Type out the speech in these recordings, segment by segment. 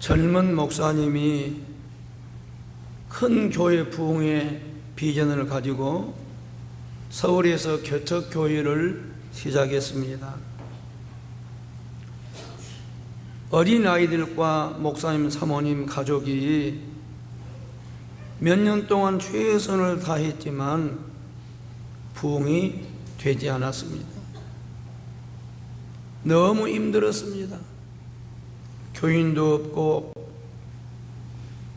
젊은 목사님이 큰 교회 부흥의 비전을 가지고 서울에서 개척교회를 시작했습니다. 어린아이들과 목사님, 사모님, 가족이 몇 년 동안 최선을 다했지만 부흥이 되지 않았습니다. 너무 힘들었습니다. 교인도 없고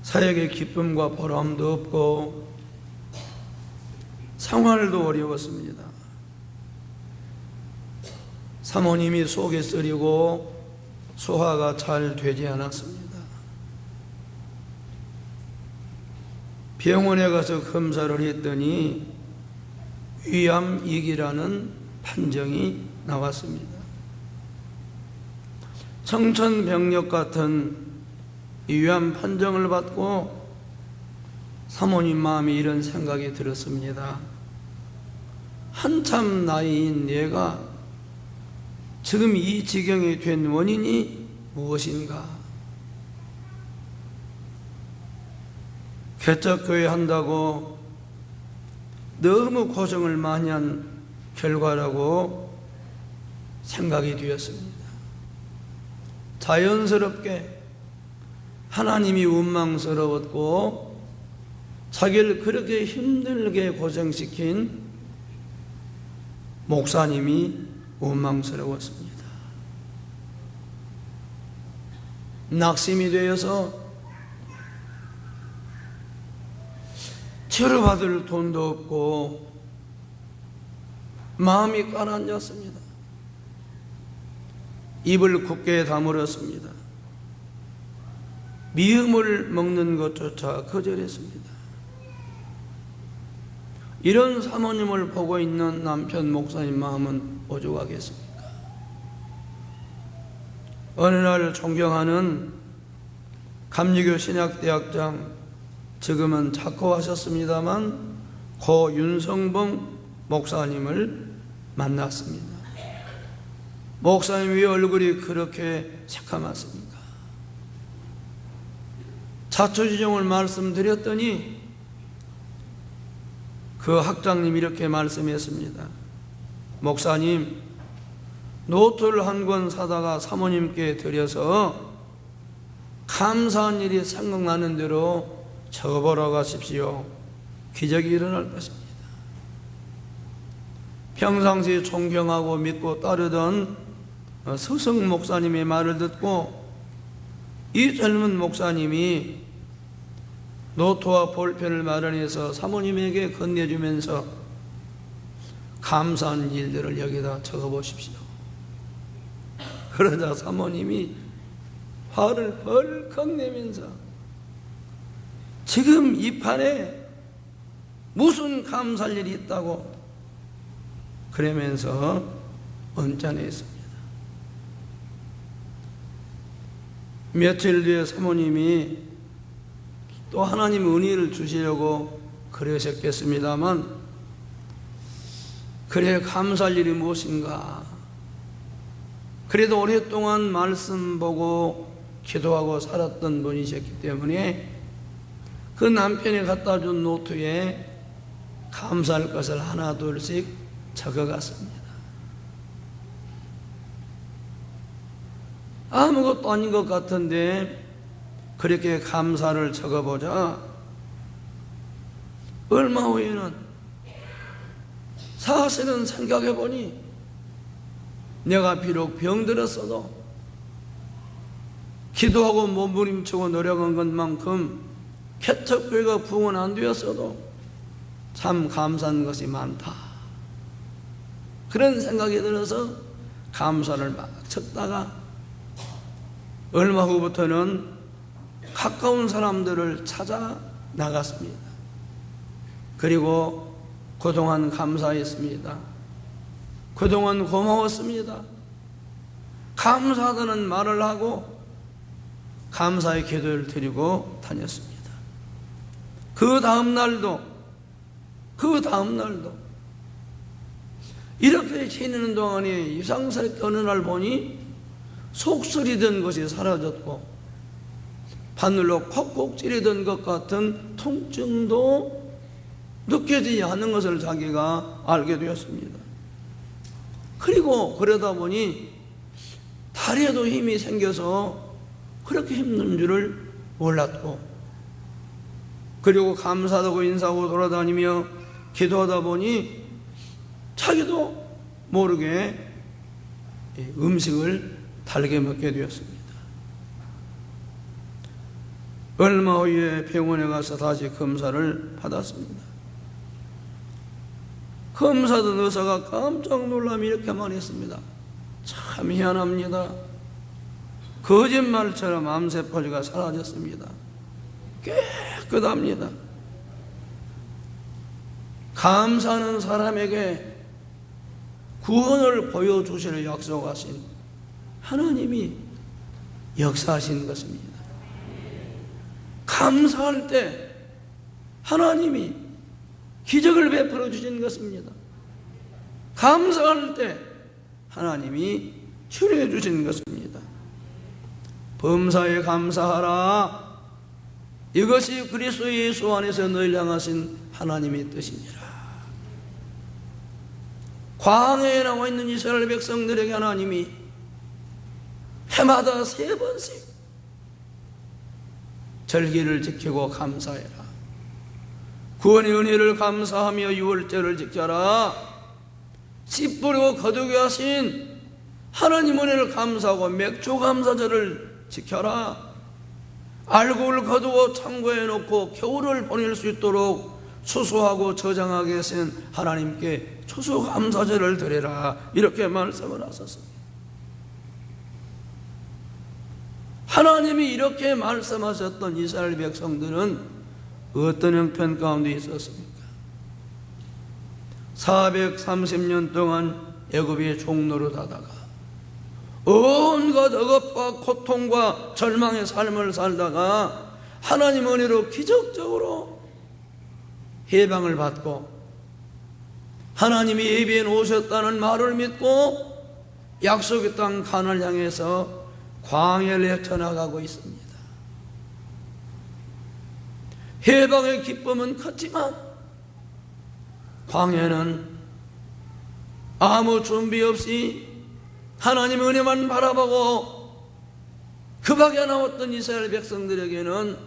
사역의 기쁨과 보람도 없고 생활도 어려웠습니다. 사모님이 속이 쓰리고 소화가 잘 되지 않았습니다. 병원에 가서 검사를 했더니 위암이기라는 판정이 나왔습니다. 청천벽력 같은 위암 판정을 받고 사모님 마음에 이런 생각이 들었습니다. 한참 나이인 내가 지금 이 지경이 된 원인이 무엇인가? 개척교회 한다고 너무 고생을 많이 한 결과라고 생각이 되었습니다. 자연스럽게 하나님이 원망스러웠고 자기를 그렇게 힘들게 고생시킨 목사님이 원망스러웠습니다. 낙심이 되어서 치료받을 돈도 없고 마음이 가라앉았습니다. 입을 굳게 다물었습니다. 미음을 먹는 것조차 거절했습니다. 이런 사모님을 보고 있는 남편 목사님 마음은 오죽하겠습니까? 어느 날 존경하는 감리교 신학대학장, 지금은 작고하셨습니다만 고 윤성봉 목사님을 만났습니다. 목사님 왜 얼굴이 그렇게 새까맣습니까? 자초지종을 말씀드렸더니 그 학장님이 이렇게 말씀했습니다. 목사님, 노트를 한 권 사다가 사모님께 드려서 감사한 일이 생각나는 대로 적어보러 가십시오. 기적이 일어날 것입니다. 평상시에 존경하고 믿고 따르던 서성 목사님의 말을 듣고 이 젊은 목사님이 노트와 볼펜을 마련해서 사모님에게 건네주면서 감사한 일들을 여기다 적어보십시오. 그러자 사모님이 화를 벌컥 내면서 지금 이 판에 무슨 감사할 일이 있다고 그러면서 언짢아했습니다. 며칠 뒤에 사모님이 또 하나님 은혜를 주시려고 그러셨겠습니다만, 그래 감사할 일이 무엇인가? 그래도 오랫동안 말씀 보고 기도하고 살았던 분이셨기 때문에 그 남편이 갖다 준 노트에 감사할 것을 하나 둘씩 적어갔습니다. 아무것도 아닌 것 같은데 그렇게 감사를 적어보자 얼마 후에는 사실은 생각해보니 내가 비록 병들었어도 기도하고 몸부림치고 노력한 것만큼 개척교회가 부흥은 안 되었어도 참 감사한 것이 많다. 그런 생각이 들어서 감사를 막 적다가 얼마 후부터는 가까운 사람들을 찾아 나갔습니다. 그리고 그동안 감사했습니다. 그동안 고마웠습니다. 감사하다는 말을 하고 감사의 기도를 드리고 다녔습니다. 그 다음 날도 이렇게 지내는 동안에 이상스럽게 어느 날 보니 속쓰리던 것이 사라졌고 바늘로 콕콕 찌르던 것 같은 통증도 느껴지지 않는 것을 자기가 알게 되었습니다. 그리고 그러다 보니 다리에도 힘이 생겨서 그렇게 힘든 줄을 몰랐고, 그리고 감사하고 인사하고 돌아다니며 기도하다 보니 자기도 모르게 음식을 달게 먹게 되었습니다. 얼마 후에 병원에 가서 다시 검사를 받았습니다. 검사던 의사가 깜짝 놀라며 이렇게 말했습니다. 참 희한합니다. 거짓말처럼 암세포가 사라졌습니다. 깨끗합니다. 감사하는 사람에게 구원을 보여주실 약속하신 하나님이 역사하신 것입니다. 감사할 때 하나님이 기적을 베풀어 주신 것입니다. 감사할 때 하나님이 치료해 주신 것입니다. 범사에 감사하라. 이것이 그리스도 예수 안에서 너희를 향하신 하나님의 뜻이니라. 광야에 나와 있는 이스라엘 백성들에게 하나님이 해마다 3번씩 절기를 지키고 감사해라. 구원의 은혜를 감사하며 유월절을 지켜라. 씨 뿌리고 거두게 하신 하나님 은혜를 감사하고 맥주 감사절을 지켜라. 알곡을 거두고 창고에 놓고 겨울을 보낼 수 있도록 수수하고 저장하게 하신 하나님께 추수감사절을 드리라. 이렇게 말씀을 하셨습니다. 하나님이 이렇게 말씀하셨던 이스라엘 백성들은 어떤 형편 가운데 있었습니까? 430년 동안 애굽의 종노릇 하다가 온갖 억압과 고통과 절망의 삶을 살다가 하나님 은혜로 기적적으로 해방을 받고 하나님이 예비해 놓으셨다는 말을 믿고 약속의 땅 가나안을 향해서 광야를 헤쳐나가고 있습니다. 해방의 기쁨은 컸지만 광야는 아무 준비 없이 하나님의 은혜만 바라보고 그 밖에 나왔던 이스라엘 백성들에게는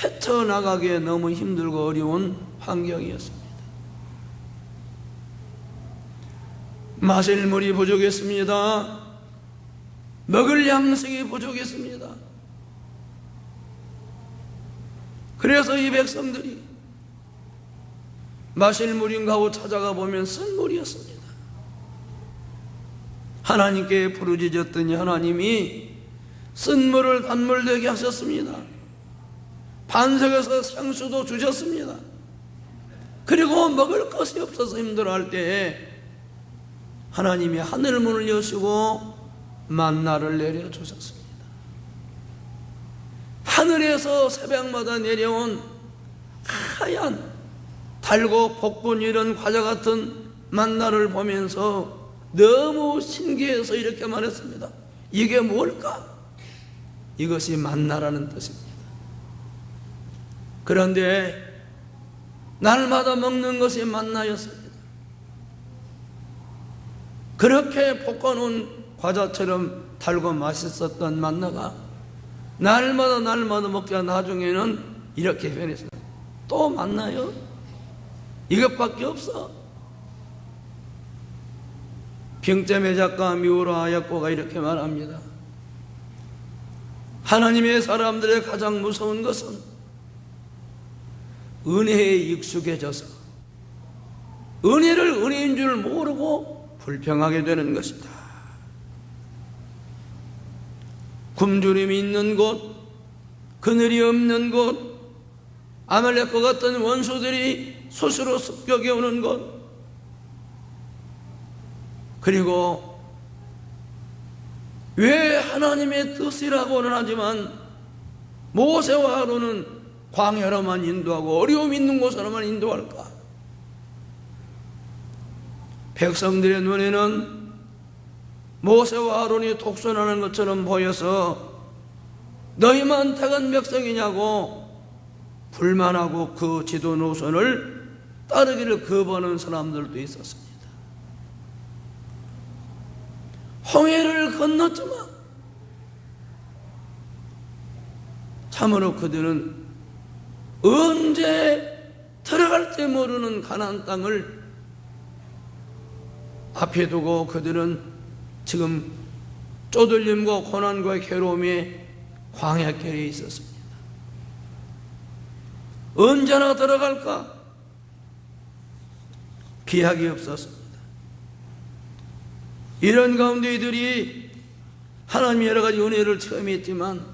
헤쳐나가기에 너무 힘들고 어려운 환경이었습니다. 마실 물이 부족했습니다. 먹을 양식이 부족했습니다. 그래서 이 백성들이 마실 물인가 하고 찾아가 보면 쓴 물이었습니다. 하나님께 부르짖었더니 하나님이 쓴 물을 단물 되게 하셨습니다. 반석에서 생수도 주셨습니다. 그리고 먹을 것이 없어서 힘들어할 때에 하나님이 하늘 문을 여시고 만나를 내려주셨습니다. 하늘에서 새벽마다 내려온 하얀 달고 볶은 이런 과자 같은 만나를 보면서 너무 신기해서 이렇게 말했습니다. 이게 뭘까? 이것이 만나라는 뜻입니다. 그런데 날마다 먹는 것이 만나였습니다. 그렇게 볶아놓은 과자처럼 달고 맛있었던 만나가 날마다 먹자 나중에는 이렇게 변했어요. 또 만나요? 이것밖에 없어. 병점의 작가 미우라 아야코가 이렇게 말합니다. 하나님의 사람들의 가장 무서운 것은 은혜에 익숙해져서 은혜를 은혜인 줄 모르고 불평하게 되는 것이다. 굶주림이 있는 곳, 그늘이 없는 곳, 아말렉과 같은 원수들이 스스로 습격해 오는 곳, 그리고 왜 하나님의 뜻이라고는 하지만 모세와 아론은 광야로만 인도하고 어려움 있는 곳으로만 인도할까? 백성들의 눈에는 모세와 아론이 독선하는 것처럼 보여서 너희만 택한 백성이냐고 불만하고 그 지도 노선을 따르기를 거부하는 사람들도 있었습니다. 홍해를 건넜지만 참으로 그들은 언제 들어갈지 모르는 가나안 땅을 앞에 두고 그들은 지금 쪼들림과 고난과 괴로움에 광야길에 있었습니다. 언제나 들어갈까? 기약이 없었습니다. 이런 가운데 이들이 하나님의 여러 가지 은혜를 체험했지만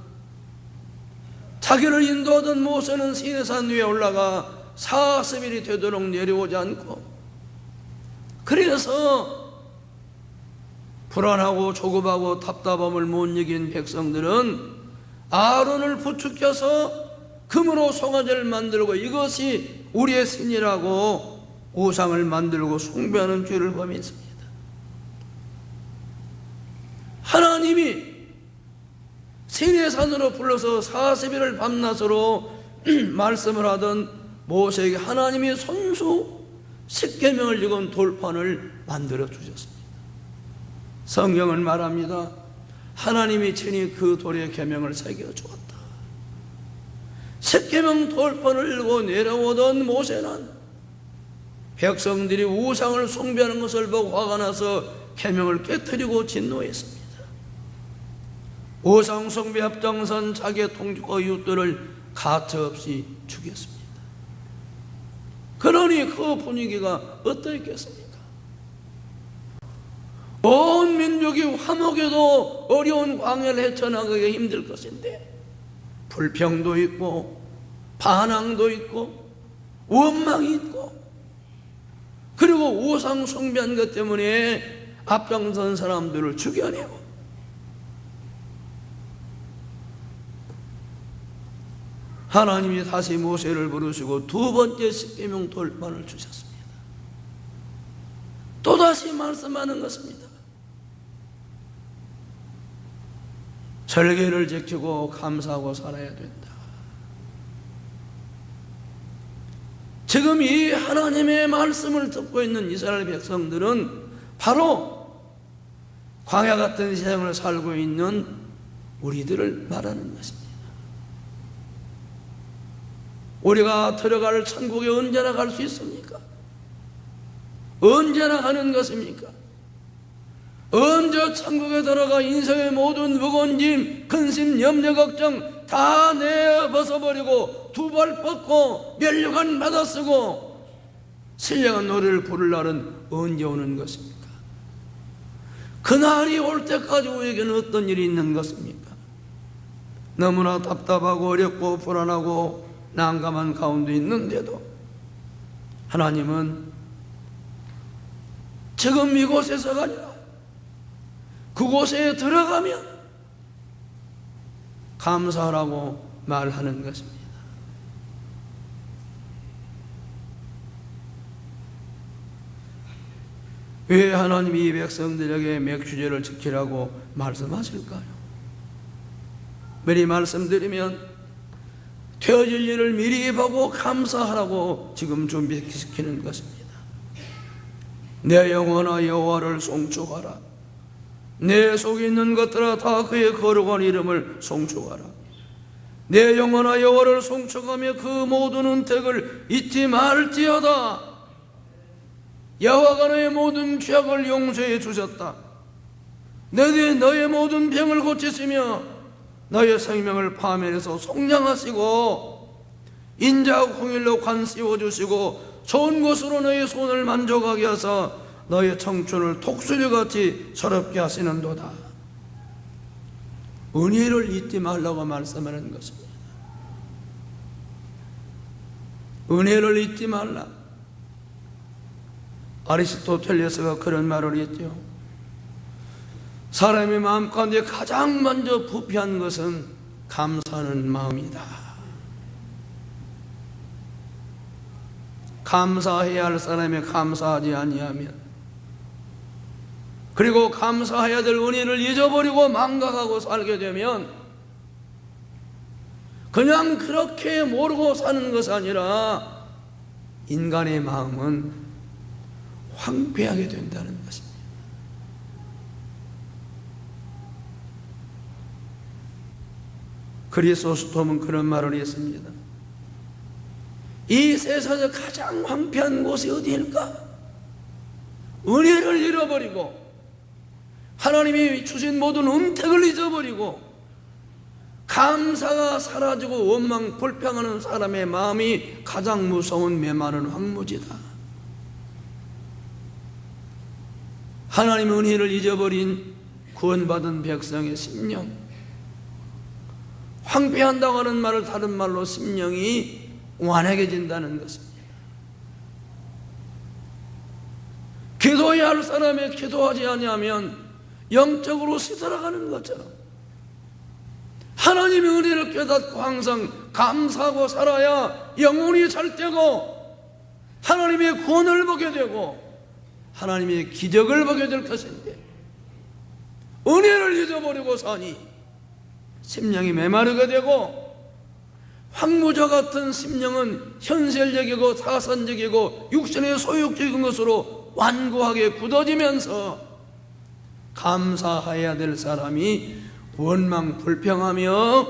자기를 인도하던 모세는 시내산 위에 올라가 40일이 되도록 내려오지 않고, 그래서 불안하고 조급하고 답답함을 못 이긴 백성들은 아론을 부축해서 금으로 송아지를 만들고 이것이 우리의 신이라고 우상을 만들고 숭배하는 죄를 범했습니다. 하나님이 시내산으로 불러서 40일을 밤낮으로 말씀을 하던 모세에게 하나님이 손수 십계명을 적은 돌판을 만들어 주셨습니다. 성경은 말합니다. 하나님이 친히 그 돌에 계명을 새겨 주었다. 십계명 돌판을 들고 내려오던 모세는 백성들이 우상을 숭배하는 것을 보고 화가 나서 계명을 깨뜨리고 진노했습니다. 우상 숭배 합당선 자기의 통치과 이웃들을 가차없이 죽였습니다. 그러니 그 분위기가 어떠했겠습니까? 온 민족이 화목해도 어려운 광야를 헤쳐나가기 힘들 것인데 불평도 있고 반항도 있고 원망이 있고, 그리고 우상 숭배한 것 때문에 앞장선 사람들을 죽여내고, 하나님이 다시 모세를 부르시고 두 번째 십계명 돌판을 주셨습니다. 또다시 말씀하는 것입니다. 절개를 지키고 감사하고 살아야 된다. 지금 이 하나님의 말씀을 듣고 있는 이스라엘 백성들은 바로 광야 같은 세상을 살고 있는 우리들을 말하는 것입니다. 우리가 들어갈 천국에 언제나 갈 수 있습니까? 언제나 가는 것입니까? 언제 천국에 들어가 인생의 모든 무거운 짐, 근심, 염려, 걱정 다 내벗어버리고 두 발 뻗고 면류관 받아 쓰고 신령한 노래를 부를 날은 언제 오는 것입니까? 그날이 올 때까지 우리에게는 어떤 일이 있는 것입니까? 너무나 답답하고 어렵고 불안하고 난감한 가운데 있는데도 하나님은 지금 이곳에서가 아니라 그곳에 들어가면 감사하라고 말하는 것입니다. 왜 하나님이 이 백성들에게 맥주제를 지키라고 말씀하실까요? 미리 말씀드리면 되어질 일을 미리 보고 감사하라고 지금 준비시키는 것입니다. 내 영혼아 여호와를 송축하라. 내 속에 있는 것들아 다 그의 거룩한 이름을 송축하라. 내 영혼아 여호와를 송축하며 그 모든 은택을 잊지 말지어다. 여호와가 너의 모든 죄악을 용서해 주셨다. 너희 너의 모든 병을 고치시며 너의 생명을 파멸해서 속량하시고 인자하고 공일로 관 씌워주시고 좋은 것으로 너의 손을 만족하게 하사 너의 청춘을 독수리같이 서럽게 하시는도다. 은혜를 잊지 말라고 말씀하는 것입니다. 은혜를 잊지 말라. 아리스토텔레스가 그런 말을 했죠. 사람의 마음 가운데 가장 먼저 부패한 것은 감사하는 마음이다. 감사해야 할 사람이 감사하지 아니하면, 그리고 감사해야 될 은혜를 잊어버리고 망각하고 살게 되면 그냥 그렇게 모르고 사는 것이 아니라 인간의 마음은 황폐하게 된다는 것입니다. 그리스도스톰은 그런 말을 했습니다. 이 세상에서 가장 황폐한 곳이 어디일까? 은혜를 잃어버리고 하나님이 주신 모든 은택을 잊어버리고 감사가 사라지고 원망 불평하는 사람의 마음이 가장 무서운 메마른 황무지다. 하나님의 은혜를 잊어버린 구원받은 백성의 심령, 황폐한다고 하는 말을 다른 말로 심령이 완악해진다는 것입니다. 기도해야 할 사람이 기도하지 아니하면 영적으로 시들어가는 것처럼 하나님의 은혜를 깨닫고 항상 감사하고 살아야 영혼이 잘 되고 하나님의 구원을 보게 되고 하나님의 기적을 보게 될 것인데, 은혜를 잊어버리고 사니 심령이 메마르게 되고, 황무자 같은 심령은 현실적이고 사선적이고 육신의 소욕적인 것으로 완고하게 굳어지면서 감사해야 될 사람이 원망 불평하며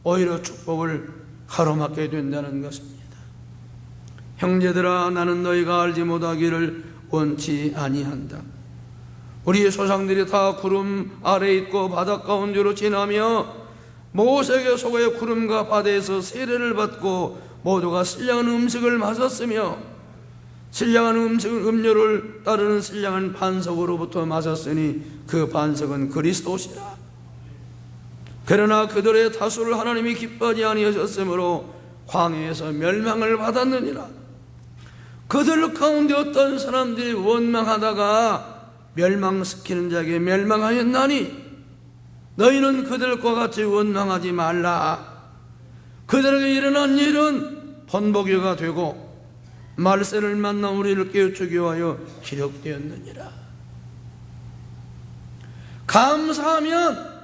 오히려 축복을 가로막게 된다는 것입니다. 형제들아, 나는 너희가 알지 못하기를 원치 아니한다. 우리의 조상들이 다 구름 아래 있고 바닷 가운데로 지나며 모세의 속에 구름과 바다에서 세례를 받고 모두가 신령한 음식을 마셨으며 신령한 음료를 따르는 신령한 반석으로부터 마셨으니 그 반석은 그리스도시라. 그러나 그들의 다수를 하나님이 기뻐하지 아니하셨으므로 광야에서 멸망을 받았느니라. 그들 가운데 어떤 사람들이 원망하다가 멸망시키는 자에게 멸망하였나니 너희는 그들과 같이 원망하지 말라. 그들에게 일어난 일은 번복이가 되고 말세를 만나 우리를 깨우치기 위하여 기록되었느니라. 감사하면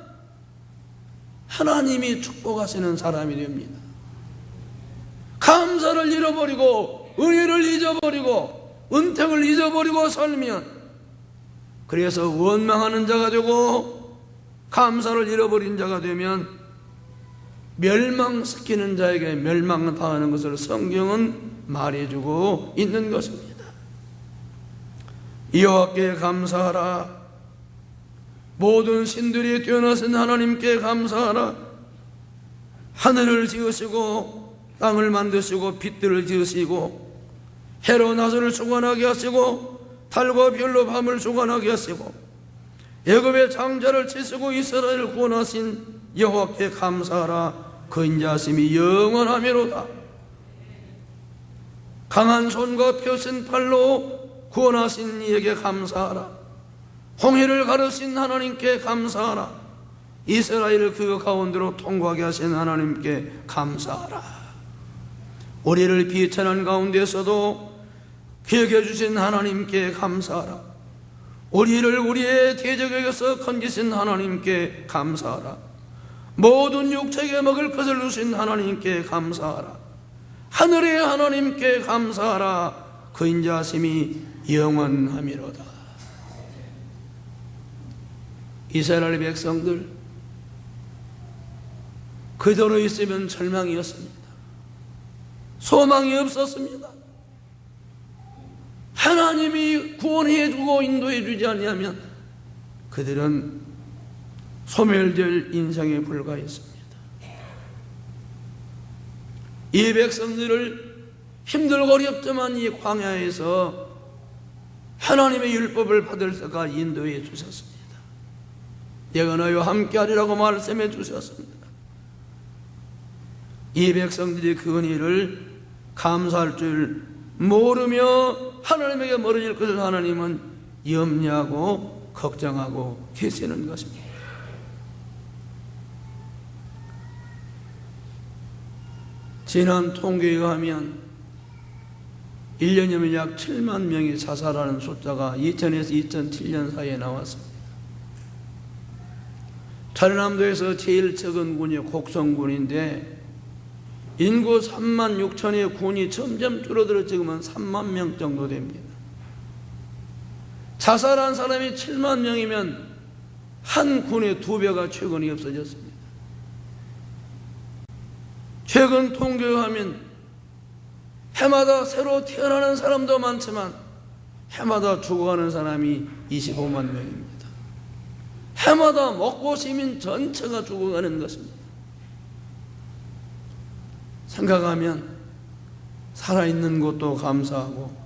하나님이 축복하시는 사람이 됩니다. 감사를 잃어버리고 은혜를 잊어버리고 은택을 잊어버리고 살면, 그래서 원망하는 자가 되고 감사를 잃어버린 자가 되면 멸망시키는 자에게 멸망당하는 것을 성경은 말해주고 있는 것입니다. 여호와께 감사하라. 모든 신들이 뛰어나신 하나님께 감사하라. 하늘을 지으시고 땅을 만드시고 빛들을 지으시고 해로 낮을 주관하게 하시고 달과 별로 밤을 주관하게 하시고 애굽의 장자를 치시고 이스라엘을 구원하신 여호와께 감사하라. 그 인자하심이 영원하미로다. 강한 손과 펴신 팔로 구원하신 이에게 감사하라. 홍해를 가르신 하나님께 감사하라. 이스라엘을 그 가운데로 통과하게 하신 하나님께 감사하라. 우리를 비천한 가운데서도 기억해 주신 하나님께 감사하라. 우리를 우리의 대적에게서 건지신 하나님께 감사하라. 모든 육체에 먹을 것을 주신 하나님께 감사하라. 하늘의 하나님께 감사하라. 그 인자하심이 영원하미로다. 이스라엘 백성들 그대로 있으면 절망이었습니다. 소망이 없었습니다. 하나님이 구원해주고 인도해주지 않으면 그들은 소멸될 인생에 불과했습니다. 이 백성들을 힘들고 어렵지만 이 광야에서 하나님의 율법을 받을 때까지 인도해 주셨습니다. 내가 너희와 함께하리라고 말씀해 주셨습니다. 이 백성들이 그 은혜를 감사할 줄 모르며 하나님에게 멀어질 것을 하나님은 염려하고 걱정하고 계시는 것입니다. 지난 통계에 의하면 1년이면 약 7만 명이 자살하는 숫자가 2000에서 2007년 사이에 나왔습니다. 전라남도에서 제일 적은 군이 곡성군인데 인구 3만 6천의 군이 점점 줄어들어 지금은 3만 명 정도 됩니다. 자살한 사람이 7만 명이면 한 군의 2배가 최근에 없어졌습니다. 최근 통계에 하면 해마다 새로 태어나는 사람도 많지만 해마다 죽어가는 사람이 25만 명입니다. 해마다 먹고 시민 전체가 죽어가는 것입니다. 생각하면 살아있는 것도 감사하고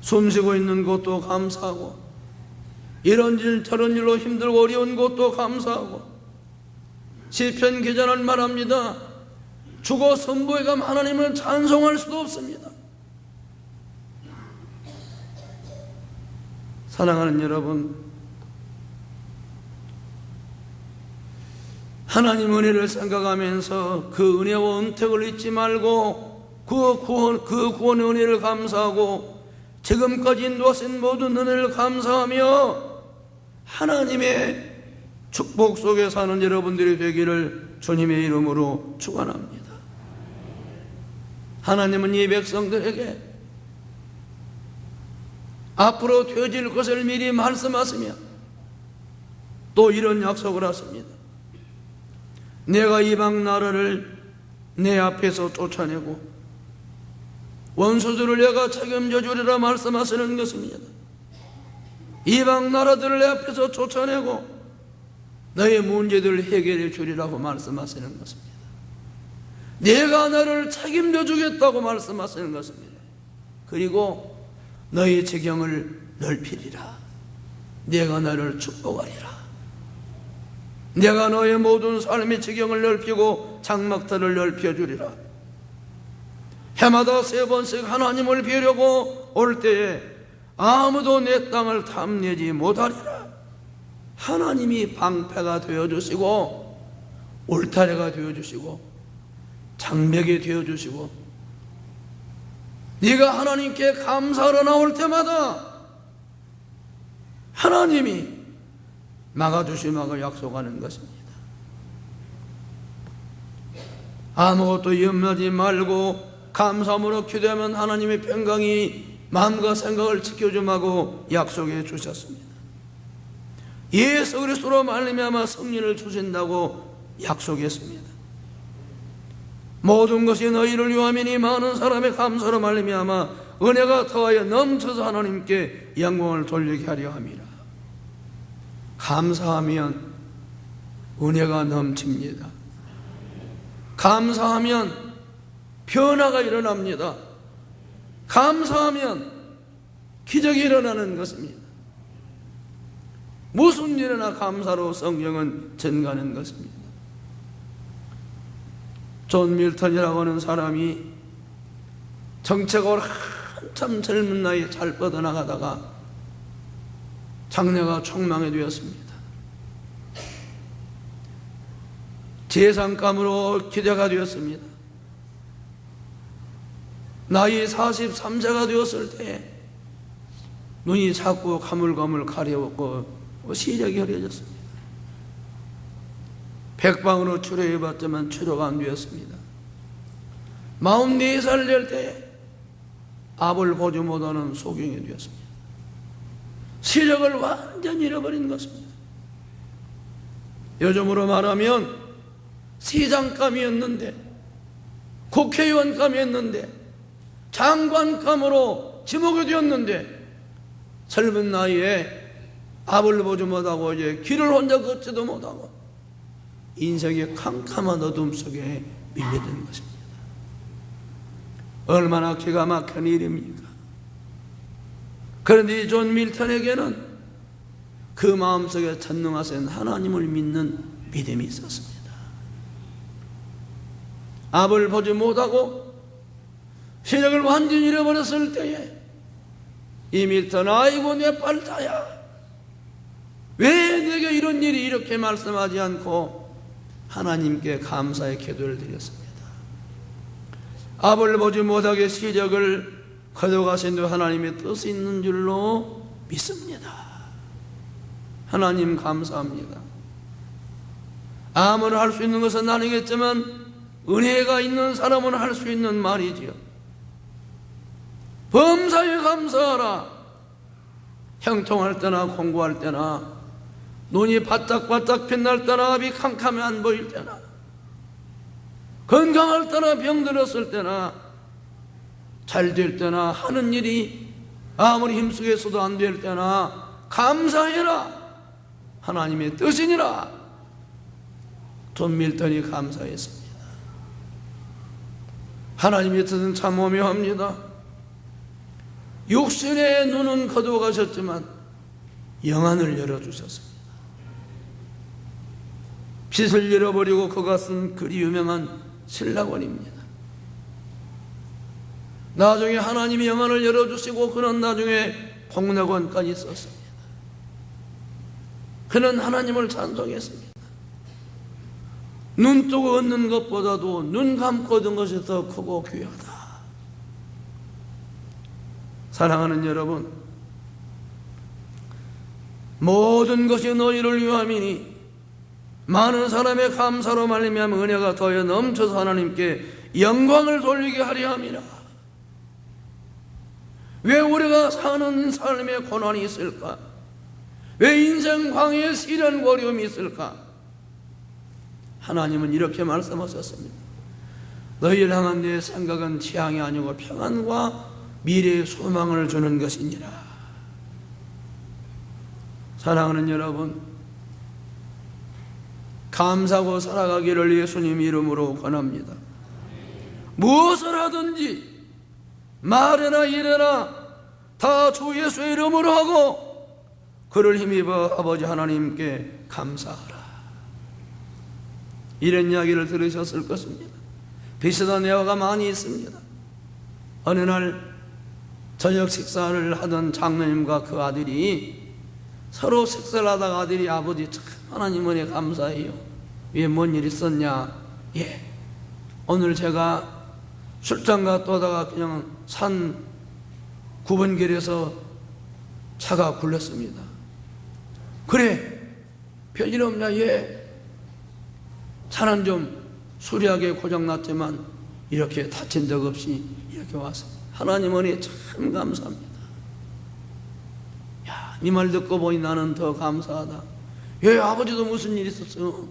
숨쉬고 있는 것도 감사하고 이런 일 저런 일로 힘들고 어려운 것도 감사하고 시편 기자는 말합니다. 죽어 선보에 감 하나님을 찬송할 수도 없습니다. 사랑하는 여러분, 하나님 은혜를 생각하면서 그 은혜와 은택을 잊지 말고 그 구원의 은혜를 감사하고 지금까지 인도하신 모든 은혜를 감사하며 하나님의 축복 속에 사는 여러분들이 되기를 주님의 이름으로 축원합니다. 하나님은 이 백성들에게 앞으로 되어질 것을 미리 말씀하시며 또 이런 약속을 하십니다. 내가 이방 나라를 내 앞에서 쫓아내고 원수들을 내가 책임져 주리라 말씀하시는 것입니다. 이방 나라들을 내 앞에서 쫓아내고 너의 문제들을 해결해 주리라고 말씀하시는 것입니다. 내가 너를 책임져 주겠다고 말씀하시는 것입니다. 그리고 너의 지경을 넓히리라. 내가 너를 축복하리라. 내가 너의 모든 삶의 지경을 넓히고 장막터를 넓혀주리라. 해마다 3번씩 하나님을 뵈려고 올 때에 아무도 내 땅을 탐내지 못하리라. 하나님이 방패가 되어주시고 울타리가 되어주시고 장벽이 되어주시고 네가 하나님께 감사하러 나올 때마다 하나님이 막아주시마고 약속하는 것입니다. 아무것도 염려하지 말고 감사함으로 기도하면 하나님의 평강이 마음과 생각을 지켜주마고 약속해 주셨습니다. 예수 그리스도로 말미암아 승리를 주신다고 약속했습니다. 모든 것이 너희를 위함이니 많은 사람의 감사로 말미암아 은혜가 더하여 넘쳐서 하나님께 영광을 돌리게 하려 함이라. 감사하면 은혜가 넘칩니다. 감사하면 변화가 일어납니다. 감사하면 기적이 일어나는 것입니다. 무슨 일이나 감사로 성경은 전가하는 것입니다. 존 밀턴이라고 하는 사람이 정책으로 한참 젊은 나이에 잘 뻗어나가다가 장래가 촉망해 되었습니다. 재산감으로 기대가 되었습니다. 나이 43세가 되었을 때 눈이 자꾸 가물가물 가려웠고 시력이 흐려졌습니다. 백방으로 치료해봤지만 치료가 안 되었습니다. 44살 될 때 앞을 보지 못하는 소경이 되었습니다. 시력을 완전히 잃어버린 것입니다. 요즘으로 말하면 시장감이었는데 국회의원감이었는데 장관감으로 지목이 되었는데 젊은 나이에 앞을 보지 못하고 이제 길을 혼자 걷지도 못하고 인생의 캄캄한 어둠 속에 밀려든 것입니다. 얼마나 기가 막힌 일입니까? 그런데 존 밀턴에게는 그 마음속에 전능하신 하나님을 믿는 믿음이 있었습니다. 앞을 보지 못하고 시력을 완전히 잃어버렸을 때에 이 밀턴, 아이고 내 팔자야, 왜 내게 이런 일이 이렇게 말씀하지 않고 하나님께 감사의 기도를 드렸습니다. 앞을 보지 못하게 시력을 거둬가신 데 하나님의 뜻이 있는 줄로 믿습니다. 하나님 감사합니다. 아무나 할 수 있는 것은 아니겠지만 은혜가 있는 사람은 할 수 있는 말이지요. 범사에 감사하라. 형통할 때나 공부할 때나, 눈이 바짝바짝 빛날 때나, 앞이 캄캄해 안 보일 때나, 건강할 때나 병들었을 때나, 잘 될 때나, 하는 일이 아무리 힘쓰겠어도 안 될 때나 감사해라. 하나님의 뜻이니라. 존 밀턴이 감사했습니다. 하나님의 뜻은 참 오묘합니다. 육신의 눈은 거두어가셨지만 영안을 열어주셨습니다. 빚을 잃어버리고 그가 쓴 글이 유명한 신라권입니다. 나중에 하나님이 영안을 열어주시고 그는 나중에 복락원까지 썼습니다. 그는 하나님을 찬송했습니다. 눈 뜨고 얻는 것보다도 눈 감고 얻은 것이 더 크고 귀하다. 사랑하는 여러분, 모든 것이 너희를 위함이니 많은 사람의 감사로 말미암아 은혜가 더해 넘쳐서 하나님께 영광을 돌리게 하려 함이라. 왜 우리가 사는 삶에 고난이 있을까? 왜 인생 광야에 시련 고려움이 있을까? 하나님은 이렇게 말씀하셨습니다. 너희를 향한 내 생각은 재앙이 아니고 평안과 미래의 소망을 주는 것이니라. 사랑하는 여러분, 감사하고 살아가기를 예수님 이름으로 권합니다. 무엇을 하든지 말이나 일이나 다 주 예수의 이름으로 하고 그를 힘입어 아버지 하나님께 감사하라. 이런 이야기를 들으셨을 것입니다. 비슷한 예화가 많이 있습니다. 어느 날 저녁 식사를 하던 장로님과 그 아들이 서로 식사를 하다가 아들이 아버지 참 하나님 은혜 감사해요. 왜 뭔 일 있었냐? 예, 오늘 제가 출장 갔다 오다가 그냥 산 9번 길에서 차가 굴렀습니다. 그래, 별일 없냐? 예, 차는 좀 수리하게 고장났지만 이렇게 다친 적 없이 이렇게 왔습니다. 하나님 은혜 참 감사합니다. 야, 이 말 듣고 보니 나는 더 감사하다. 예, 아버지도 무슨 일 있었어?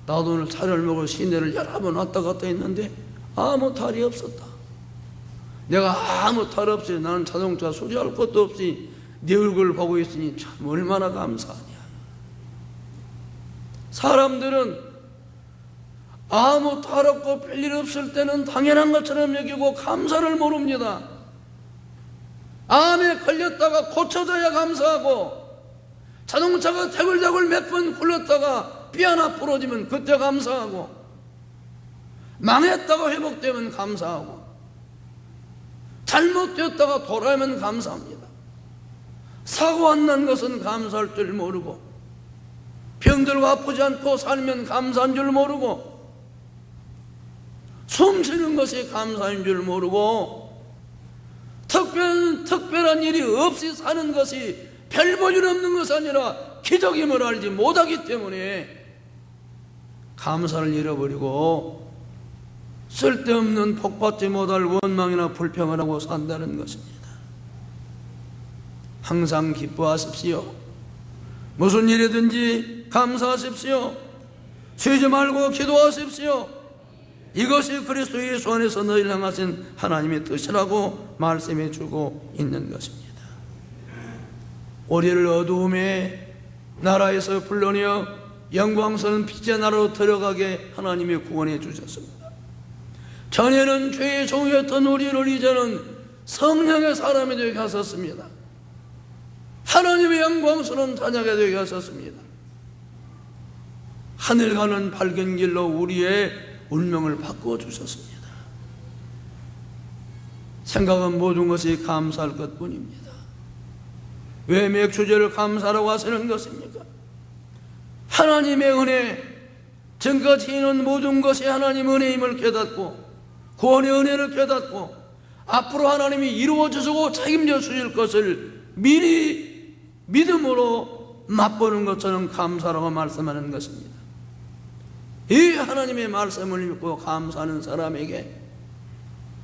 나도 오늘 차를 먹을 시내를 여러 번 왔다 갔다 했는데 아무 탈이 없었다. 내가 아무 탈 없이 나는 자동차 수리할 것도 없이 네 얼굴 보고 있으니 참 얼마나 감사하냐. 사람들은 아무 탈 없고 별일 없을 때는 당연한 것처럼 여기고 감사를 모릅니다. 암에 걸렸다가 고쳐져야 감사하고, 자동차가 대굴대굴 몇 번 굴렀다가 삐 하나 부러지면 그때 감사하고, 망했다가 회복되면 감사하고, 잘못되었다가 돌아오면 감사합니다. 사고 안 난 것은 감사할 줄 모르고, 병들고 아프지 않고 살면 감사한 줄 모르고, 숨 쉬는 것이 감사인 줄 모르고, 특별한 일이 없이 사는 것이 별 볼일 없는 것이 아니라 기적임을 알지 못하기 때문에 감사를 잃어버리고 쓸데없는 복받지 못할 원망이나 불평을 하고 산다는 것입니다. 항상 기뻐하십시오. 무슨 일이든지 감사하십시오. 쉬지 말고 기도하십시오. 이것이 그리스도 예수 안에서 너희를 향하신 하나님의 뜻이라고 말씀해 주고 있는 것입니다. 우리를 어두움의 나라에서 불러내어 영광스러운 빛의 나라로 들어가게 하나님이 구원해 주셨습니다. 전에는 죄의 종이었던 우리를 이제는 성령의 사람이 되게 하셨습니다. 하나님의 영광스러운 자녀가 되게 하셨습니다. 하늘 가는 밝은 길로 우리의 운명을 바꾸어 주셨습니다. 생각은 모든 것이 감사할 것뿐입니다. 왜 맥주제를 감사라고 하시는 것입니까? 하나님의 은혜, 지금까지 있는 모든 것이 하나님 은혜임을 깨닫고 구원의 은혜를 깨닫고 앞으로 하나님이 이루어 주시고 책임져 주실 것을 미리 믿음으로 맛보는 것처럼 감사라고 말씀하는 것입니다. 이 하나님의 말씀을 믿고 감사하는 사람에게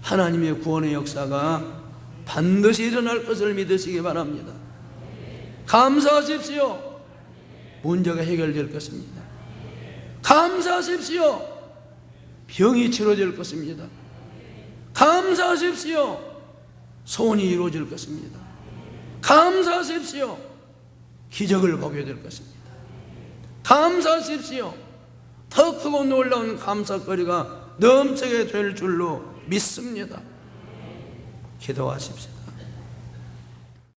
하나님의 구원의 역사가 반드시 일어날 것을 믿으시기 바랍니다. 감사하십시오. 문제가 해결될 것입니다. 감사하십시오. 병이 치료될 것입니다. 감사하십시오. 소원이 이루어질 것입니다. 감사하십시오. 기적을 보게 될 것입니다. 감사하십시오. 더 크고 놀라운 감사거리가 넘치게 될 줄로 믿습니다. 기도하십시오.